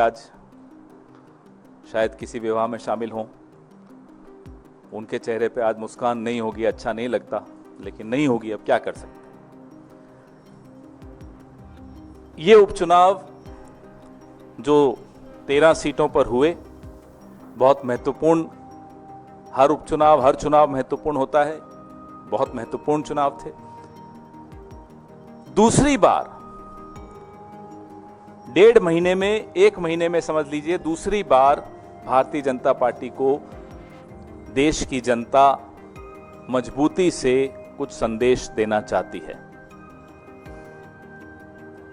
आज शायद किसी विवाह में शामिल हों, उनके चेहरे पे आज मुस्कान नहीं होगी, अच्छा नहीं लगता, लेकिन नहीं होगी, अब क्या कर सकते। ये उपचुनाव जो 13 सीटों पर हुए, बहुत महत्वपूर्ण, हर उपचुनाव हर चुनाव महत्वपूर्ण होता है, बहुत महत्वपूर्ण चुनाव थे। दूसरी बार 1.5 महीने में, 1 महीने में समझ लीजिए, दूसरी बार भारतीय जनता पार्टी को देश की जनता मजबूती से कुछ संदेश देना चाहती है।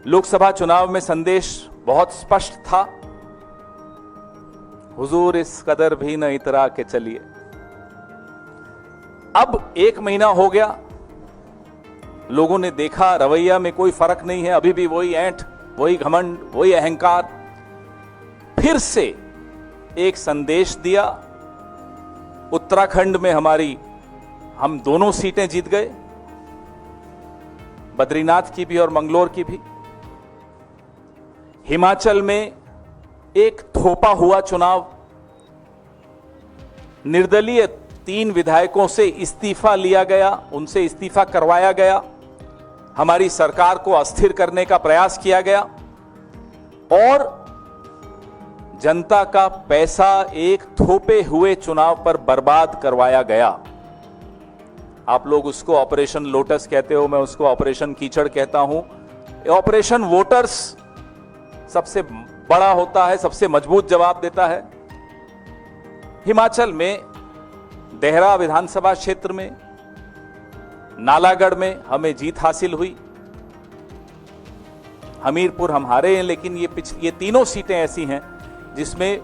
लोकसभा चुनाव में संदेश बहुत स्पष्ट था, हुजूर इस कदर भी न इतरा के चलिए। अब 1 महीना हो गया, लोगों ने देखा रवैया में कोई फर्क नहीं है, अभी भी वही ऐंठ, वही घमंड, वही अहंकार। फिर से एक संदेश दिया। उत्तराखंड में हम दोनों सीटें जीत गए, बद्रीनाथ की भी और मंगलोर की भी। हिमाचल में एक थोपा हुआ चुनाव, निर्दलीय 3 विधायकों से इस्तीफा लिया गया, उनसे इस्तीफा करवाया गया, हमारी सरकार को अस्थिर करने का प्रयास किया गया और जनता का पैसा एक थोपे हुए चुनाव पर बर्बाद करवाया गया। आप लोग उसको ऑपरेशन लोटस कहते हो, मैं उसको ऑपरेशन कीचड़ कहता हूं। ऑपरेशन वोटर्स सबसे बड़ा होता है, सबसे मजबूत जवाब देता है। हिमाचल में देहरा विधानसभा क्षेत्र में, नालागढ़ में हमें जीत हासिल हुई। हमीरपुर हम हारे हैं, लेकिन ये तीनों सीटें ऐसी हैं जिसमें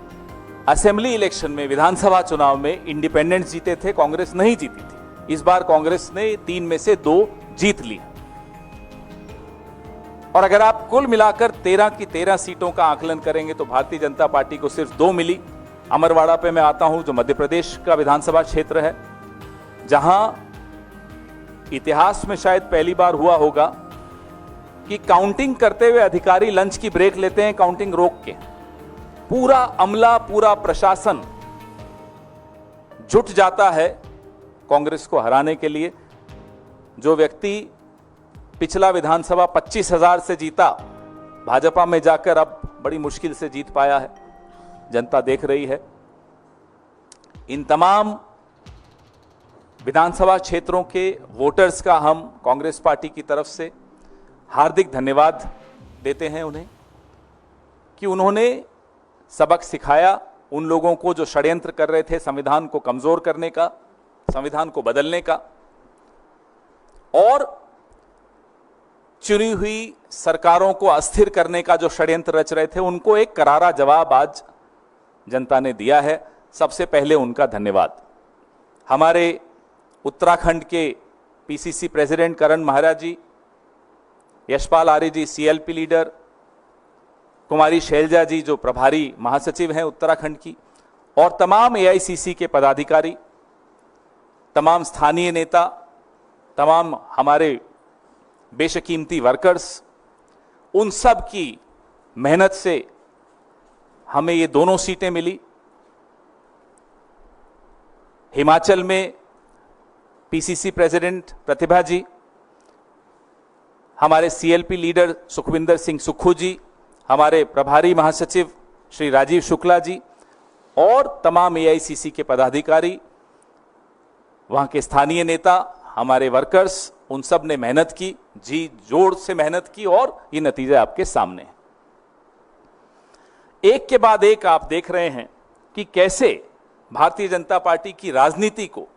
असेंबली इलेक्शन में, विधानसभा चुनाव में इंडिपेंडेंट जीते थे, कांग्रेस नहीं जीती थी। इस बार कांग्रेस ने 3 में से 2 जीत ली। और अगर आप कुल मिलाकर 13 की 13 सीटों का आकलन करेंगे तो भारतीय जनता पार्टी को सिर्फ 2 मिली। अमरवाड़ा पे मैं आता हूं, जो मध्य प्रदेश का विधानसभा क्षेत्र है, जहां इतिहास में शायद पहली बार हुआ होगा कि काउंटिंग करते हुए अधिकारी लंच की ब्रेक लेते हैं, काउंटिंग रोक के। पूरा अमला, पूरा प्रशासन जुट जाता है कांग्रेस को हराने के लिए। जो व्यक्ति पिछला विधानसभा 25,000 से जीता, भाजपा में जाकर अब बड़ी मुश्किल से जीत पाया है, जनता देख रही है। इन तमाम विधानसभा क्षेत्रों के वोटर्स का हम कांग्रेस पार्टी की तरफ से हार्दिक धन्यवाद देते हैं उन्हें कि उन्होंने सबक सिखाया उन लोगों को जो षड्यंत्र कर रहे थे संविधान को कमजोर करने का, संविधान को बदलने का, और चुनी हुई सरकारों को अस्थिर करने का जो षड्यंत्र रच रहे थे, उनको एक करारा जवाब आज जनता ने दिया है। सबसे पहले उनका धन्यवाद। हमारे उत्तराखंड के पीसीसी प्रेसिडेंट करण महाराज जी, यशपाल आर्य जी सीएलपी लीडर, कुमारी शैलजा जी जो प्रभारी महासचिव हैं उत्तराखंड की, और तमाम एआईसीसी के पदाधिकारी, तमाम स्थानीय नेता, तमाम हमारे बेशकीमती वर्कर्स, उन सब की मेहनत से हमें ये दोनों सीटें मिली। हिमाचल में पीसीसी प्रेसिडेंट प्रतिभा जी, हमारे सीएलपी लीडर सुखविंदर सिंह सुक्खू जी, हमारे प्रभारी महासचिव श्री राजीव शुक्ला जी और तमाम एआईसीसी के पदाधिकारी, वहां के स्थानीय नेता, हमारे वर्कर्स, उन सब ने मेहनत की, जी जोर से मेहनत की, और ये नतीजे आपके सामने हैं। एक के बाद एक आप देख रहे हैं कि कैसे भारतीय जनता पार्टी की राजनीति को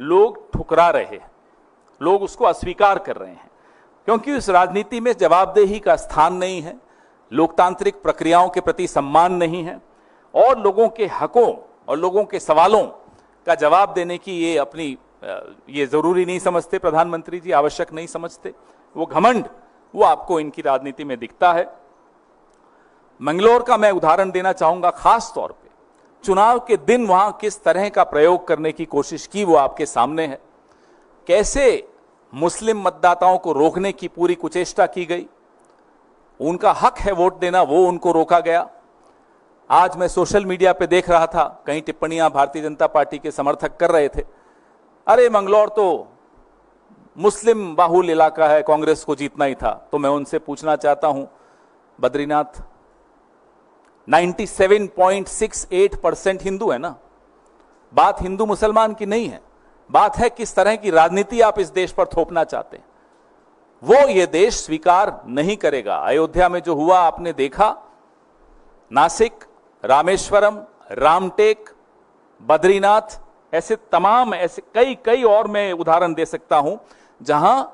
लोग ठुकरा रहे हैं, लोग उसको अस्वीकार कर रहे हैं, क्योंकि उस राजनीति में जवाबदेही का स्थान नहीं है, लोकतांत्रिक प्रक्रियाओं के प्रति सम्मान नहीं है, और लोगों के हकों और लोगों के सवालों का जवाब देने की ये जरूरी नहीं समझते प्रधानमंत्री जी, आवश्यक नहीं समझते। वो घमंड, वो आपको इनकी राजनीति में दिखता है। मंगलोर का मैं उदाहरण देना चाहूंगा खास तौर पे। चुनाव के दिन वहां किस तरह का प्रयोग करने की कोशिश की, वो आपके सामने है। कैसे मुस्लिम मतदाताओं को रोकने की पूरी कुचेष्टा की गई। उनका हक है वोट देना, वो उनको रोका गया। आज मैं सोशल मीडिया पे देख रहा था, कई टिप्पणियां भारतीय जनता पार्टी के समर्थक कर रहे थे, अरे मंगलौर तो मुस्लिम बाहुल इलाका है, कांग्रेस को जीतना ही था। तो मैं उनसे पूछना चाहता हूं, बद्रीनाथ 97.68% हिंदू है ना। बात हिंदू मुसलमान की नहीं है, बात है किस तरह की राजनीति आप इस देश पर थोपना चाहते हैं। वो ये देश स्वीकार नहीं करेगा। अयोध्या में जो हुआ आपने देखा, नासिक, रामेश्वरम, रामटेक, बद्रीनाथ, ऐसे तमाम ऐसे कई कई और मैं उदाहरण दे सकता हूं जहां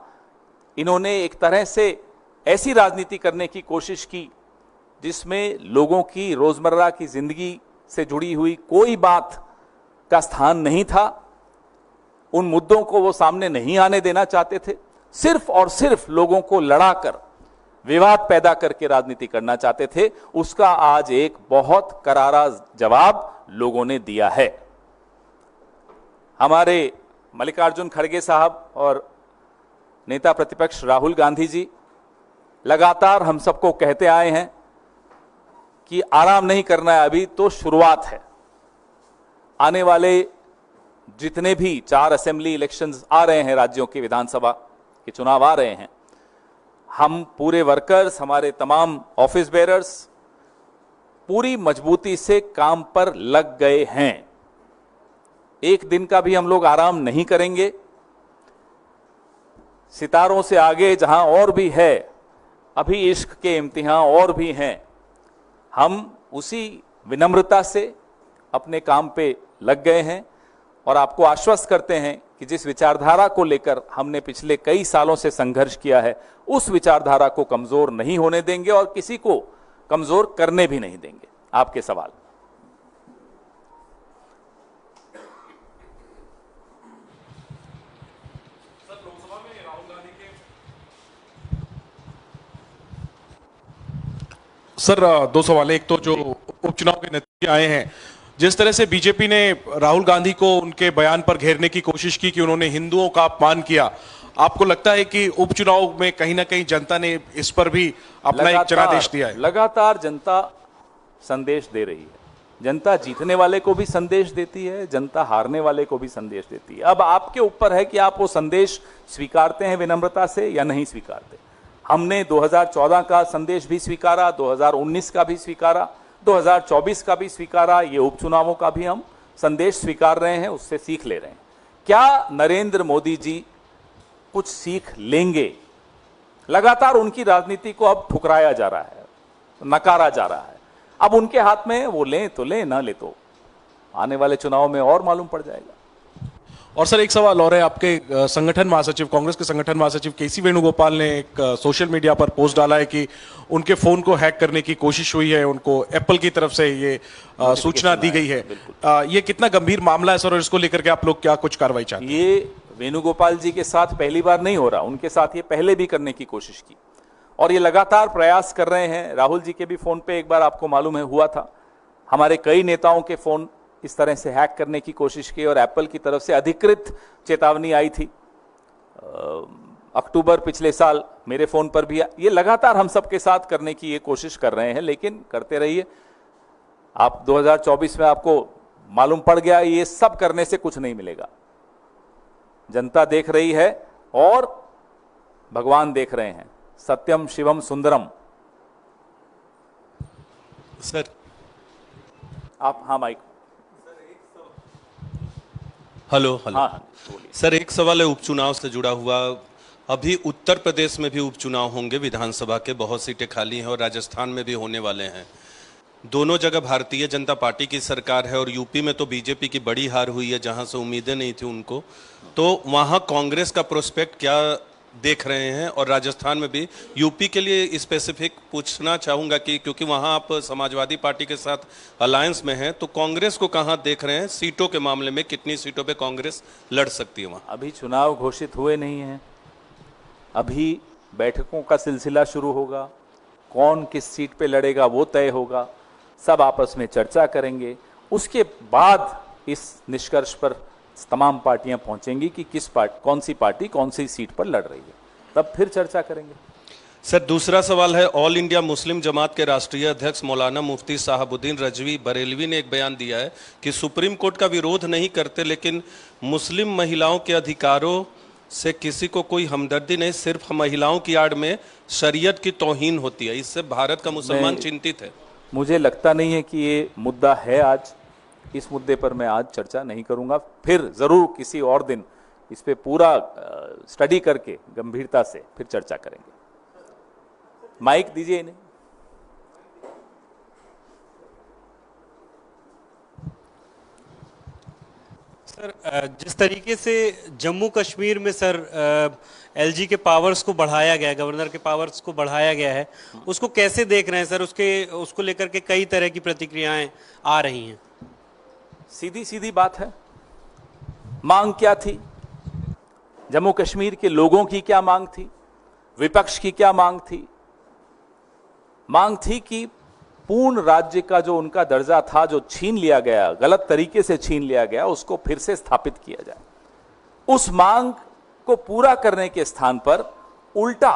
इन्होंने एक तरह से ऐसी राजनीति करने की कोशिश की जिसमें लोगों की रोजमर्रा की जिंदगी से जुड़ी हुई कोई बात का स्थान नहीं था। उन मुद्दों को वो सामने नहीं आने देना चाहते थे, सिर्फ और सिर्फ लोगों को लड़ाकर, विवाद पैदा करके राजनीति करना चाहते थे। उसका आज एक बहुत करारा जवाब लोगों ने दिया है। हमारे मल्लिकार्जुन खड़गे साहब और नेता प्रतिपक्ष राहुल गांधी जी लगातार हम सबको कहते आए हैं कि आराम नहीं करना है, अभी तो शुरुआत है। आने वाले जितने भी 4 असेंबली इलेक्शंस आ रहे हैं, राज्यों के विधानसभा के चुनाव आ रहे हैं, हम पूरे वर्कर्स, हमारे तमाम ऑफिस बेरर्स पूरी मजबूती से काम पर लग गए हैं। एक दिन का भी हम लोग आराम नहीं करेंगे। सितारों से आगे जहां और भी है, अभी इश्क के इम्तिहान और भी हैं, हम उसी विनम्रता से अपने काम पे लग गए हैं और आपको आश्वस्त करते हैं कि जिस विचारधारा को लेकर हमने पिछले कई सालों से संघर्ष किया है, उस विचारधारा को कमजोर नहीं होने देंगे और किसी को कमजोर करने भी नहीं देंगे। आपके सवाल। सर 2 सवाल। एक तो जो उपचुनाव के नतीजे आए हैं, जिस तरह से बीजेपी ने राहुल गांधी को उनके बयान पर घेरने की कोशिश की कि उन्होंने हिंदुओं का अपमान किया, आपको लगता है कि उपचुनाव में कहीं ना कहीं जनता ने इस पर भी अपना एक जनादेश दिया है? लगातार जनता संदेश दे रही है। जनता जीतने वाले को भी संदेश देती है, जनता हारने वाले को भी संदेश देती है। अब आपके ऊपर है कि आप वो संदेश स्वीकारते हैं विनम्रता से या नहीं स्वीकारते। हमने 2014 का संदेश भी स्वीकारा, 2019 का भी स्वीकारा, 2024 का भी स्वीकारा। ये उपचुनावों का भी हम संदेश स्वीकार रहे हैं, उससे सीख ले रहे हैं। क्या नरेंद्र मोदी जी कुछ सीख लेंगे? लगातार उनकी राजनीति को अब ठुकराया जा रहा है, नकारा जा रहा है। अब उनके हाथ में, वो लें तो लें, ना ले तो आने वाले चुनाव में और मालूम पड़ जाएगा। और सर एक सवाल और है, आपके संगठन महासचिव, कांग्रेस के संगठन महासचिव केसी वेणुगोपाल ने एक सोशल मीडिया पर पोस्ट डाला है कि उनके फोन को हैक करने की कोशिश हुई है, उनको एप्पल की तरफ से ये सूचना दी गई है। ये कितना गंभीर मामला है सर, और इसको लेकर के आप लोग क्या कुछ कार्रवाई चाहते हैं? ये वेणुगोपाल जी के साथ पहली बार नहीं हो रहा, उनके साथ ये पहले भी करने की कोशिश की और ये लगातार प्रयास कर रहे हैं। राहुल जी के भी फोन पे एक बार आपको मालूम है हुआ था। हमारे कई नेताओं के फोन इस तरह से हैक करने की कोशिश की और एप्पल की तरफ से अधिकृत चेतावनी आई थी अक्टूबर पिछले साल। मेरे फोन पर भी ये लगातार हम सबके साथ करने की ये कोशिश कर रहे हैं, लेकिन करते रहिए। आप 2024 में आपको मालूम पड़ गया, ये सब करने से कुछ नहीं मिलेगा। जनता देख रही है और भगवान देख रहे हैं। सत्यम शिवम सुंदरम। सर आप, हाँ माइक। हेलो। हाँ, सर एक सवाल है उपचुनाव से जुड़ा हुआ। अभी उत्तर प्रदेश में भी उपचुनाव होंगे, विधानसभा के बहुत सीटें खाली हैं और राजस्थान में भी होने वाले हैं। दोनों जगह भारतीय जनता पार्टी की सरकार है और यूपी में तो बीजेपी की बड़ी हार हुई है, जहां से उम्मीदें नहीं थी उनको। तो वहां कांग्रेस का प्रोस्पेक्ट क्या देख रहे हैं? और राजस्थान में भी, यूपी के लिए स्पेसिफिक पूछना चाहूंगा कि क्योंकि वहां आप समाजवादी पार्टी के साथ अलायंस में हैं, तो कांग्रेस को कहां देख रहे हैं सीटों के मामले में? कितनी सीटों पे कांग्रेस लड़ सकती है वहां? अभी चुनाव घोषित हुए नहीं हैं, अभी बैठकों का सिलसिला शुरू होगा। कौन किस सीट पे लड़ेगा वो तय होगा, सब आपस में चर्चा करेंगे। उसके बाद इस निष्कर्ष पर तमाम पार्टियां पहुंचेंगी कि कौन सी पार्टी कौन सी सीट पर लड़ रही है, तब फिर चर्चा करेंगे। सर दूसरा सवाल है, ऑल इंडिया मुस्लिम जमात के राष्ट्रीय अध्यक्ष मौलाना मुफ्ती साहबुद्दीन रजवी बरेलवी ने एक बयान दिया है कि सुप्रीम कोर्ट का विरोध नहीं करते, लेकिन मुस्लिम महिलाओं के अधिकारों से किसी को कोई हमदर्दी नहीं, सिर्फ महिलाओं की आड़ में शरीयत की तौहीन होती है। इससे भारत का मुसलमान चिंतित है। मुझे लगता नहीं है कि ये मुद्दा है आज। इस मुद्दे पर मैं आज चर्चा नहीं करूंगा, फिर जरूर किसी और दिन इस पे पूरा स्टडी करके गंभीरता से फिर चर्चा करेंगे। माइक दीजिए इन्हें। सर, जिस तरीके से जम्मू कश्मीर में सर एलजी के पावर्स को बढ़ाया गया है, गवर्नर के पावर्स को बढ़ाया गया है, उसको कैसे देख रहे हैं सर? उसको लेकर के कई तरह की प्रतिक्रियाएं आ रही हैं। सीधी सीधी बात है, मांग क्या थी? जम्मू कश्मीर के लोगों की क्या मांग थी? विपक्ष की क्या मांग थी? मांग थी कि पूर्ण राज्य का जो उनका दर्जा था, जो छीन लिया गया, गलत तरीके से छीन लिया गया, उसको फिर से स्थापित किया जाए। उस मांग को पूरा करने के स्थान पर उल्टा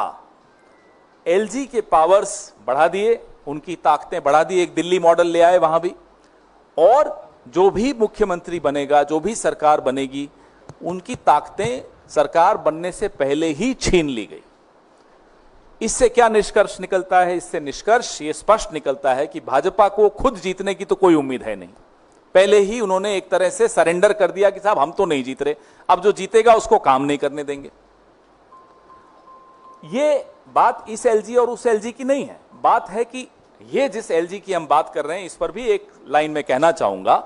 एलजी के पावर्स बढ़ा दिए, उनकी ताकतें बढ़ा दी, एक दिल्ली मॉडल ले आए वहां भी, और जो भी मुख्यमंत्री बनेगा, जो भी सरकार बनेगी, उनकी ताकतें सरकार बनने से पहले ही छीन ली गई। इससे क्या निष्कर्ष निकलता है? इससे निष्कर्ष ये स्पष्ट निकलता है कि भाजपा को खुद जीतने की तो कोई उम्मीद है नहीं। पहले ही उन्होंने एक तरह से सरेंडर कर दिया कि साहब हम तो नहीं जीत रहे, अब जो जीतेगा उसको काम नहीं करने देंगे। ये बात इस एलजी और उस एलजी की नहीं है, बात है कि ये जिस एलजी की हम बात कर रहे हैं, इस पर भी एक लाइन में कहना चाहूंगा,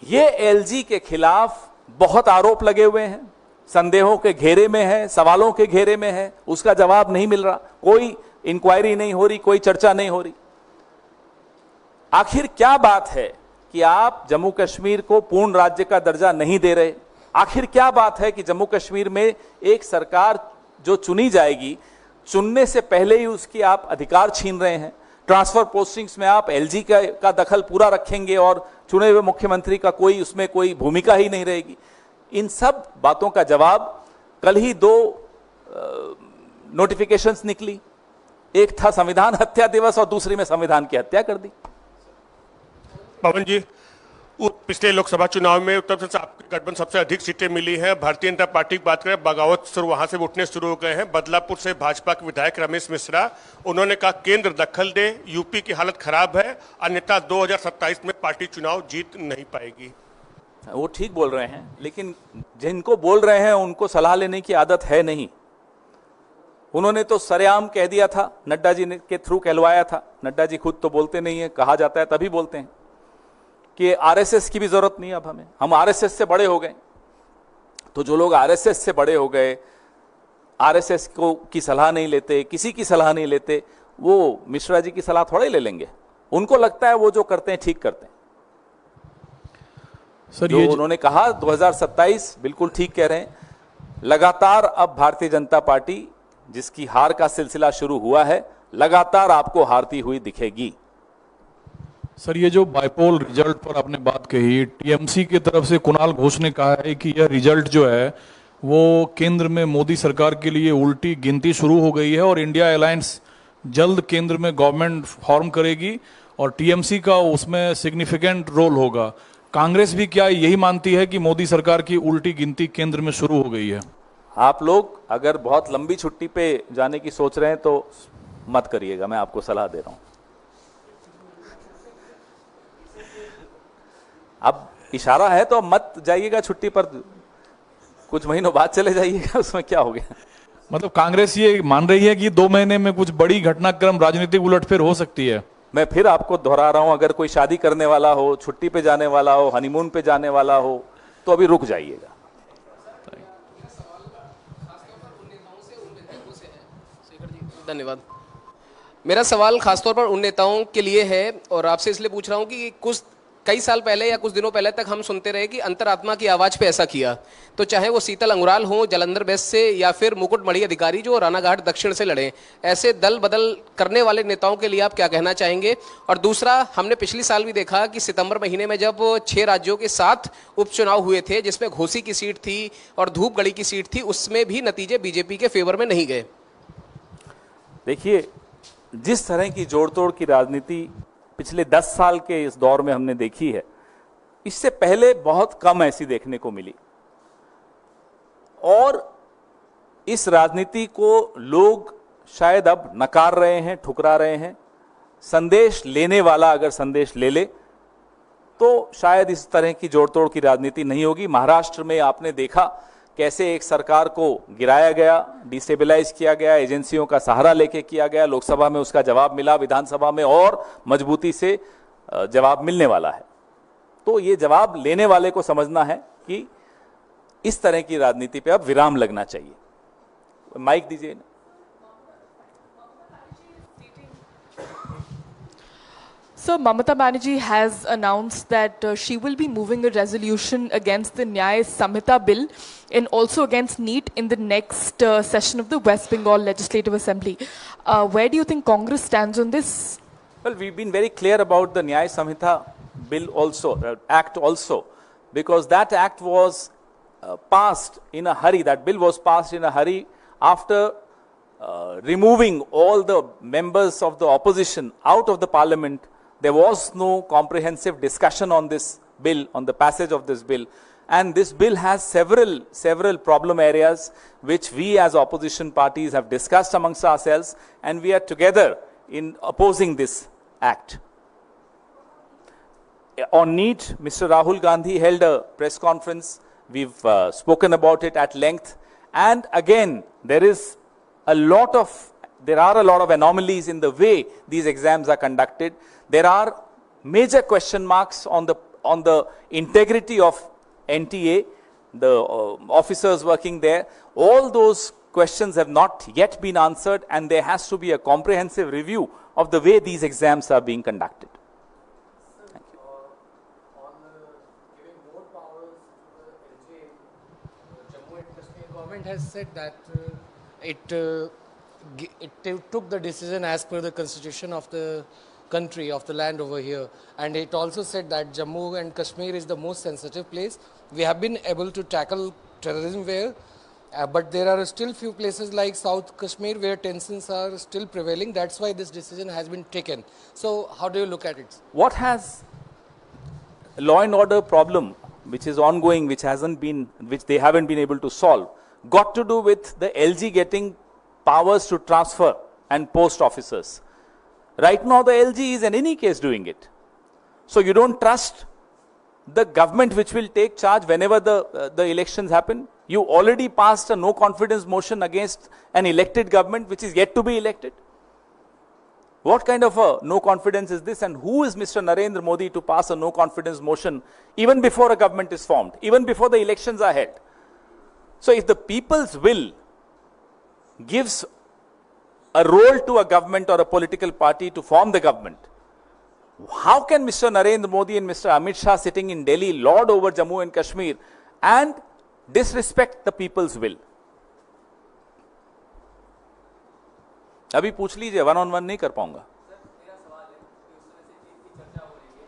ये एलजी के खिलाफ बहुत आरोप लगे हुए हैं, संदेहों के घेरे में है, सवालों के घेरे में है, उसका जवाब नहीं मिल रहा, कोई इंक्वायरी नहीं हो रही, कोई चर्चा नहीं हो रही। आखिर क्या बात है कि आप जम्मू कश्मीर को पूर्ण राज्य का दर्जा नहीं दे रहे? आखिर क्या बात है कि जम्मू कश्मीर में एक सरकार जो चुनी जाएगी, चुनने से पहले ही उसकी आप अधिकार छीन रहे हैं? ट्रांसफर पोस्टिंग्स में आप एलजी का दखल पूरा रखेंगे और चुने हुए मुख्यमंत्री का उसमें कोई भूमिका ही नहीं रहेगी। इन सब बातों का जवाब कल ही 2 नोटिफिकेशंस निकली, एक था संविधान हत्या दिवस और दूसरी में संविधान की हत्या कर दी। पवन जी, पिछले लोकसभा चुनाव में उत्तर प्रदेश आपके गठबंधन सबसे अधिक सीटें मिली हैं। भारतीय जनता पार्टी की बात करें, बगावत शुरू वहां से उठने शुरू हो गए हैं। बदलापुर से भाजपा के विधायक रमेश मिश्रा, उन्होंने कहा केंद्र दखल दे, यूपी की हालत खराब है, अन्यथा 2027 में पार्टी चुनाव जीत नहीं पाएगी। वो ठीक बोल रहे हैं, लेकिन जिनको बोल रहे हैं उनको सलाह लेने की आदत है नहीं। उन्होंने तो सरेआम कह दिया था, नड्डा जी ने के थ्रू कहलवाया था। नड्डा जी खुद तो बोलते नहीं है, कहा जाता है तभी बोलते हैं कि आरएसएस की भी जरूरत नहीं, अब हम आरएसएस से बड़े हो गए। तो जो लोग आरएसएस से बड़े हो गए, आरएसएस को की सलाह नहीं लेते, किसी की सलाह नहीं लेते, वो मिश्रा जी की सलाह थोड़ा ही ले लेंगे। उनको लगता है वो जो करते हैं ठीक करते हैं। सर, ये उन्होंने कहा 2027, बिल्कुल ठीक कह रहे हैं। लगातार अब भारतीय जनता पार्टी, जिसकी हार का सिलसिला शुरू हुआ है, लगातार आपको हारती हुई दिखेगी। सर, ये जो बाइपोल रिजल्ट पर आपने बात कही, टीएमसी की तरफ से कुणाल घोष ने कहा है कि यह रिजल्ट जो है वो केंद्र में मोदी सरकार के लिए उल्टी गिनती शुरू हो गई है और इंडिया अलायंस जल्द केंद्र में गवर्नमेंट फॉर्म करेगी और टीएमसी का उसमें सिग्निफिकेंट रोल होगा। कांग्रेस भी क्या यही मानती है कि मोदी सरकार की उल्टी गिनती केंद्र में शुरू हो गई है? आप लोग अगर बहुत लंबी छुट्टी पे जाने की सोच रहे हैं तो मत करिएगा, मैं आपको सलाह दे रहा हूं। अब इशारा है तो मत जाइएगा छुट्टी पर, कुछ महीनों बाद चले जाइएगा, उसमें क्या हो गया? मतलब कांग्रेस ये मान रही है कि 2 महीने में कुछ बड़ी घटनाक्रम, राजनीतिक उलटफेर हो सकती है। मैं फिर आपको दोहरा रहा हूं, अगर कोई शादी करने वाला हो, छुट्टी पे जाने वाला हो, हनीमून पे जाने वाला हो, तो अभी रुक जाइएगा। धन्यवाद। मेरा सवाल खासतौर पर उन नेताओं के लिए है और आपसे इसलिए पूछ रहा हूं कि कई साल पहले या कुछ दिनों पहले तक हम सुनते रहे कि अंतरात्मा की आवाज पे ऐसा किया, तो चाहे वो शीतल अंगुराल हो जलंधर वेस्ट से या फिर मुकुटमणि अधिकारी जो रानाघाट दक्षिण से लड़े, ऐसे दल बदल करने वाले नेताओं के लिए आप क्या कहना चाहेंगे? और दूसरा, हमने पिछले साल भी देखा कि सितंबर महीने में जब 6 राज्यों के 7 उपचुनाव हुए थे, जिसमें घोसी की सीट थी और धूपगढ़ी की सीट थी, उसमें भी नतीजे बीजेपी के फेवर में नहीं गए। देखिए, जिस तरह की जोड़तोड़ की राजनीति पिछले 10 साल के इस दौर में हमने देखी है, इससे पहले बहुत कम ऐसी देखने को मिली। और इस राजनीति को लोग शायद अब नकार रहे हैं, ठुकरा रहे हैं। संदेश लेने वाला अगर संदेश ले ले तो शायद इस तरह की जोड़तोड़ की राजनीति नहीं होगी। महाराष्ट्र में आपने देखा कैसे एक सरकार को गिराया गया, डिस्टेबलाइज किया गया, एजेंसियों का सहारा लेके किया गया। लोकसभा में उसका जवाब मिला, विधानसभा में और मजबूती से जवाब मिलने वाला है। तो ये जवाब लेने वाले को समझना है कि इस तरह की राजनीति पे अब विराम लगना चाहिए। माइक दीजिए। So Mamata Banerjee has announced that she will be moving a resolution against the Nyaya Samhita bill and also against NEET in the next session of the West Bengal Legislative Assembly. Where do you think Congress stands on this? Well, we've been very clear about the Nyaya Samhita bill also, act also, because that act was passed in a hurry. That bill was passed in a hurry after removing all the members of the opposition out of the parliament. There was no comprehensive discussion on this bill, on the passage of this bill. And this bill has several problem areas which we as opposition parties have discussed amongst ourselves, and we are together in opposing this act. On NEET, Mr. Rahul Gandhi held a press conference. We've spoken about it at length. And again, there are a lot of anomalies in the way these exams are conducted. There are major question marks on the integrity of NTA, the officers working there. All those questions have not yet been answered, and there has to be a comprehensive review of the way these exams are being conducted. Thank you. On giving more powers to the LJ, Jammu and Kashmir government has said that it took the decision as per the constitution of the country, of the land over here, and it also said that Jammu and Kashmir is the most sensitive place. We have been able to tackle terrorism there, but there are still few places like South Kashmir where tensions are still prevailing. That's why this decision has been taken. So how do you look at it? What has law and order problem which is ongoing, which they haven't been able to solve, got to do with the LG getting powers to transfer and post officers? Right now the LG is in any case doing it. So you don't trust the government which will take charge whenever the elections happen? You already passed a no confidence motion against an elected government which is yet to be elected. What kind of a no confidence is this, and who is Mr. Narendra Modi to pass a no confidence motion even before a government is formed, even before the elections are held? So if the people's will gives a role to a government or a political party to form the government, how can Mr. Narendra Modi and Mr. Amit Shah sitting in Delhi lord over Jammu and Kashmir and disrespect the people's will? अभी पूछ लीजिए, 1-on-1 नहीं कर पाऊंगा। मेरा सवाल है कि उस तरह से चीज की चर्चा हो रही है।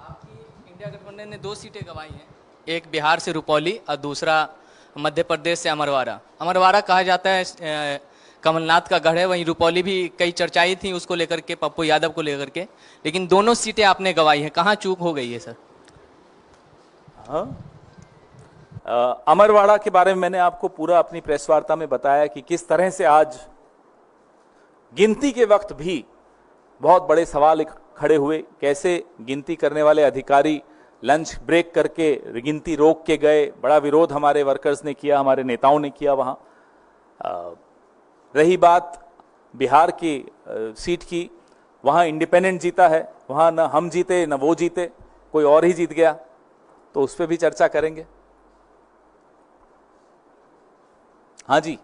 आपकी इंडिया गठबंधन ने 2 सीटें गंवाई हैं, एक बिहार से रुपौली और दूसरा मध्य प्रदेश से अमरवाड़ा। अमरवाड़ा कहा जाता है कमलनाथ का गढ़ है, वहीं रुपौली भी कई चर्चाएं थी उसको लेकर के, पप्पू यादव को लेकर के, लेकिन दोनों सीटें आपने गंवाई हैं। कहाँ चूक हो गई है सर? अमरवाड़ा के बारे में मैंने आपको पूरा अपनी प्रेस वार्ता में बताया कि किस तरह से आज गिनती के वक्त भी बहुत बड़े सवाल खड़े हुए। कैसे गिनती करने वाले अधिकारी लंच ब्रेक करके गिनती रोक के गए। बड़ा विरोध हमारे वर्कर्स ने किया, हमारे नेताओं ने किया वहाँ। रही बात बिहार की सीट की, वहाँ इंडिपेंडेंट जीता है, वहाँ न हम जीते न वो जीते, कोई और ही जीत गया, तो उस पर भी चर्चा करेंगे। हाँ जी।